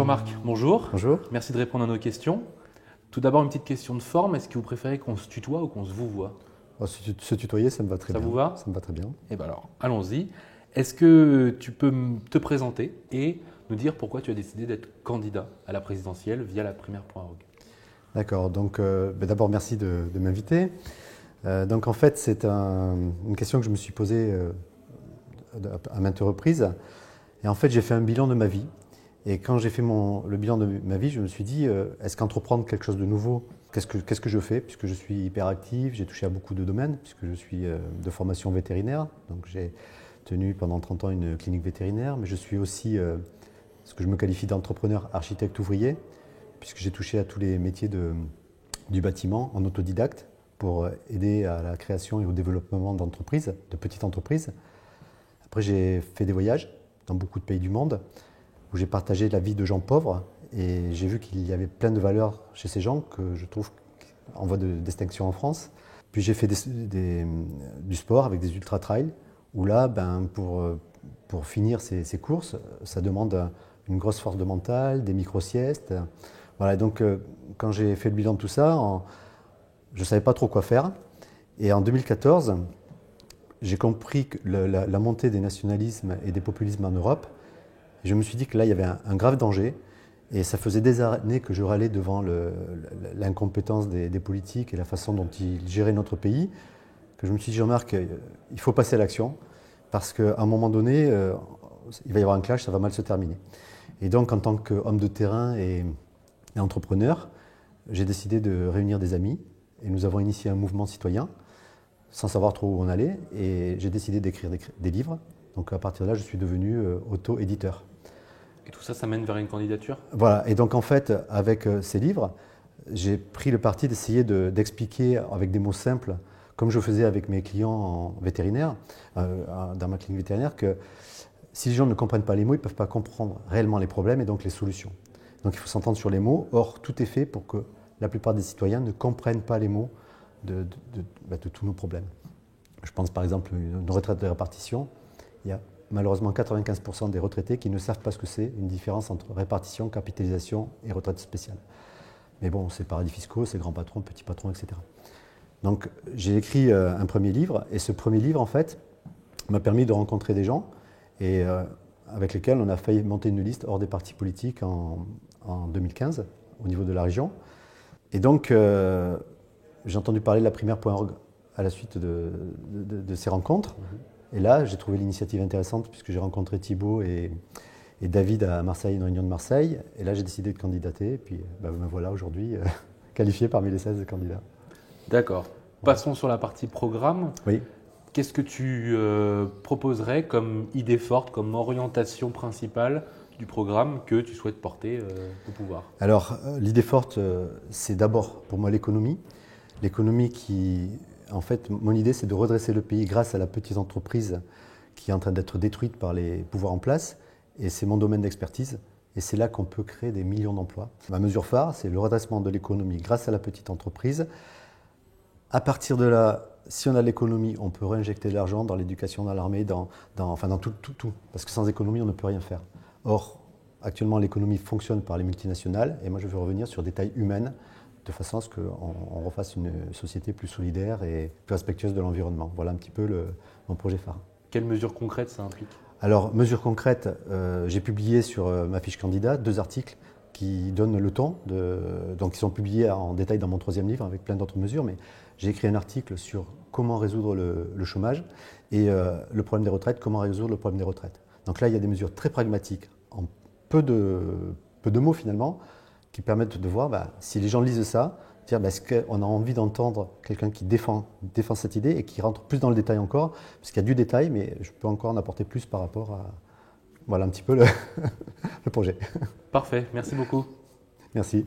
Jean-Marc, bonjour. Bonjour. Merci de répondre à nos questions. Tout d'abord, une petite question de forme. Est-ce que vous préférez qu'on se tutoie ou qu'on se vouvoie? Se tutoyer, ça me va très bien. Ça vous va? Ça me va très bien. Eh bien alors, allons-y. Est-ce que tu peux te présenter et nous dire pourquoi tu as décidé d'être candidat à la présidentielle via la primaire.org? D'accord. Donc, d'abord, merci de m'inviter. Donc, en fait, c'est une question que je me suis posée à maintes reprises. Et en fait, j'ai fait un bilan de ma vie. Et quand j'ai fait le bilan de ma vie, je me suis dit, est-ce qu'entreprendre quelque chose de nouveau, qu'est-ce que je fais? Puisque je suis hyperactif, j'ai touché à beaucoup de domaines, puisque je suis de formation vétérinaire. Donc j'ai tenu pendant 30 ans une clinique vétérinaire, mais je suis aussi ce que je me qualifie d'entrepreneur architecte ouvrier, puisque j'ai touché à tous les métiers du bâtiment en autodidacte pour aider à la création et au développement d'entreprises, de petites entreprises. Après, j'ai fait des voyages dans beaucoup de pays du monde, où j'ai partagé la vie de gens pauvres et j'ai vu qu'il y avait plein de valeurs chez ces gens que je trouve en voie de distinction en France. Puis j'ai fait du sport avec des ultra-trails où là, pour finir ces courses, ça demande une grosse force de mental, des micro-siestes. Voilà, donc quand j'ai fait le bilan de tout ça, je ne savais pas trop quoi faire. Et en 2014, j'ai compris que la montée des nationalismes et des populismes en Europe. Je me suis dit que là, il y avait un grave danger. Et ça faisait des années que je râlais devant l'incompétence des politiques et la façon dont ils géraient notre pays, que je me suis dit, Jean-Marc, il faut passer à l'action, parce qu'à un moment donné, il va y avoir un clash, ça va mal se terminer. Et donc, en tant qu'homme de terrain et entrepreneur, j'ai décidé de réunir des amis, et nous avons initié un mouvement citoyen, sans savoir trop où on allait, et j'ai décidé d'écrire des livres. Donc à partir de là, je suis devenu auto-éditeur. Et tout ça, ça mène vers une candidature? Voilà, et donc en fait, avec ces livres, j'ai pris le parti d'essayer d'expliquer avec des mots simples, comme je faisais avec mes clients en vétérinaire, dans ma clinique vétérinaire, que si les gens ne comprennent pas les mots, ils ne peuvent pas comprendre réellement les problèmes et donc les solutions. Donc il faut s'entendre sur les mots. Or, tout est fait pour que la plupart des citoyens ne comprennent pas les mots de tous nos problèmes. Je pense par exemple à une retraite de répartition. Il y a malheureusement 95% des retraités qui ne savent pas ce que c'est une différence entre répartition, capitalisation et retraite spéciale. Mais bon, c'est paradis fiscaux, c'est grands patrons, petits patrons, etc. Donc j'ai écrit un premier livre, et ce premier livre, en fait, m'a permis de rencontrer des gens et avec lesquels on a failli monter une liste hors des partis politiques en 2015 au niveau de la région. Et donc j'ai entendu parler de la primaire.org à la suite de ces rencontres. Et là, j'ai trouvé l'initiative intéressante puisque j'ai rencontré Thibaut et David à Marseille, une réunion de Marseille. Et là, j'ai décidé de candidater. Et puis, me voilà aujourd'hui qualifié parmi les 16 candidats. D'accord. Passons sur la partie programme. Oui. Qu'est-ce que tu proposerais comme idée forte, comme orientation principale du programme que tu souhaites porter au pouvoir? Alors, l'idée forte, c'est d'abord pour moi l'économie. L'économie qui... En fait, mon idée, c'est de redresser le pays grâce à la petite entreprise qui est en train d'être détruite par les pouvoirs en place. Et c'est mon domaine d'expertise. Et c'est là qu'on peut créer des millions d'emplois. Ma mesure phare, c'est le redressement de l'économie grâce à la petite entreprise. À partir de là, si on a l'économie, on peut réinjecter de l'argent dans l'éducation, dans l'armée, dans tout. Parce que sans économie, on ne peut rien faire. Or, actuellement, l'économie fonctionne par les multinationales. Et moi, je veux revenir sur des tailles humaines, de façon à ce qu'on refasse une société plus solidaire et plus respectueuse de l'environnement. Voilà un petit peu mon projet phare. Quelles mesures concrètes ça implique? Alors, mesures concrètes, j'ai publié sur ma fiche candidat 2 articles qui donnent le ton, donc qui sont publiés en détail dans mon 3e livre avec plein d'autres mesures, mais j'ai écrit un article sur comment résoudre le chômage et le problème des retraites, comment résoudre le problème des retraites. Donc là, il y a des mesures très pragmatiques, en peu de mots finalement, qui permettent de voir si les gens lisent ça, dire est-ce qu'on a envie d'entendre quelqu'un qui défend cette idée et qui rentre plus dans le détail encore, parce qu'il y a du détail, mais je peux encore en apporter plus par rapport à voilà un petit peu le projet. Parfait, merci beaucoup. Merci.